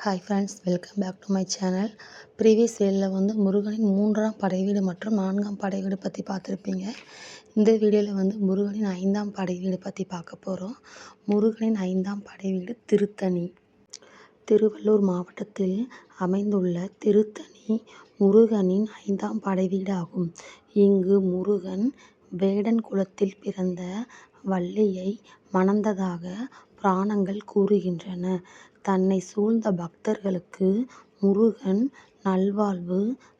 Hi friends, welcome back to my channel. Previous வீடியோவில் முருகனின் 3ஆம் படை வீடு மற்றும் 4ஆம் படை வீடு பற்றி பார்த்துருப்பீங்க. இந்த வீடியோவில் முருகனின் 5ஆம் படை வீடு பற்றி பார்க்க போகிறோம். முருகனின் 5ஆம் படை வீடு திருத்தணி. திருவள்ளூர் மாவட்டத்தில் அமைந்துள்ள திருத்தணி முருகனின் 5ஆம் படை வீடாகும். இங்கு முருகன் வேடன் குலத்தில் பிறந்த வள்ளியை மணந்ததாக புராணங்கள் கூறுகின்றன. தன்னை சூழ்ந்த பக்தர்களுக்கு முருகன் நல்வாழ்வு,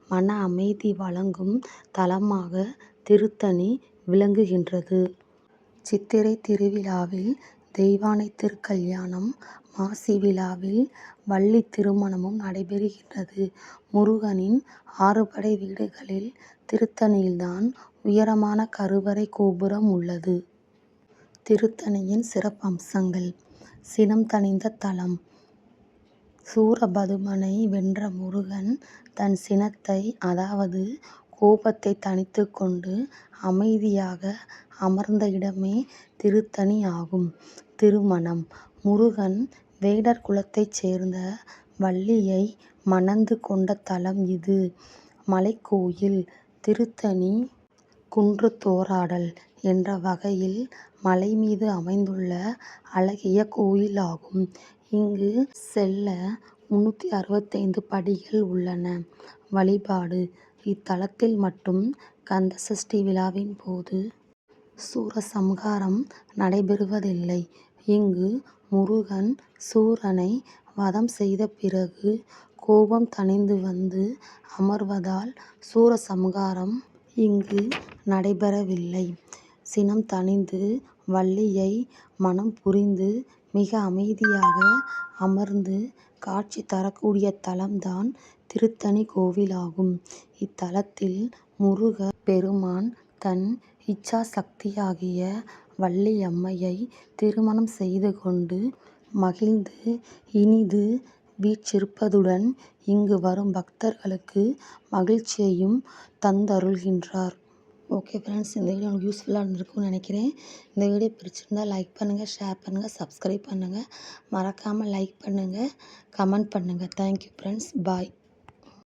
மன அமைதி வழங்கும் தலமாக திருத்தணி விளங்குகின்றது. சித்திரை திருவிழாவில் தெய்வானை திருக்கல்யாணம், மாசி விழாவில் வள்ளி திருமணமும் நடைபெறுகின்றது. முருகனின் 6 படை வீடுகளில் திருத்தணியில்தான் உயரமான கருவறை கோபுரம் உள்ளது. திருத்தணியின் சிறப்பம்சங்கள்: சினம் தணிந்த தலம். சூரபதுமனை வென்ற முருகன் தன் சினத்தை, அதாவது கோபத்தை தணித்து கொண்டு அமைதியாக அமர்ந்த இடமே திருத்தணி ஆகும். திருமணம்: முருகன் வேடர் குலத்தைச் சேர்ந்த வள்ளியை மணந்து கொண்ட தலம் இது. மலைக்கோயில்: திருத்தணி குன்றுதோறாடல் என்ற வகையில் மலை மீது அமைந்துள்ள அழகிய கோயில் ஆகும். இங்கு செல்ல 365 படிகள் உள்ளன. வழிபாடு: இத்தலத்தில் மட்டும் கந்தசஷ்டி விழாவின் போது சூரசம்ஹாரம் நடைபெறுவதில்லை. இங்கு முருகன் சூரனை வதம் செய்த பிறகு கோபம் தணிந்து வந்து அமர்வதால் சூரசம்ஹாரம் இங்கு நடைபெறவில்லை. சினம் தணிந்து வள்ளியை மணம் புரிந்து மிக அமைதியாக அமர்ந்து காட்சி தரக்கூடிய தலம்தான் திருத்தணி கோவிலாகும். இத்தலத்தில் முருக பெருமான் தன் இச்சா சக்தியாகிய வள்ளியம்மையை திருமணம் செய்து கொண்டு மகிழ்ந்து இனிது வீற்றிருப்பதுடன் இங்கு வரும் பக்தர்களுக்கு மகிழ்ச்சியையும் தந்தருள்கின்றார். ஓகே ஃப்ரெண்ட்ஸ், இந்த வீடியோ உங்களுக்கு யூஸ்ஃபுல்லாக இருந்திருக்கும்னு நினைக்கிறேன். இந்த வீடியோ பிடிச்சிருந்தால் லைக் பண்ணுங்கள், ஷேர் பண்ணுங்கள், சப்ஸ்கிரைப் பண்ணுங்கள். மறக்காமல் லைக் பண்ணுங்கள், கமெண்ட் பண்ணுங்கள். தேங்க்யூ ஃப்ரெண்ட்ஸ், பாய்.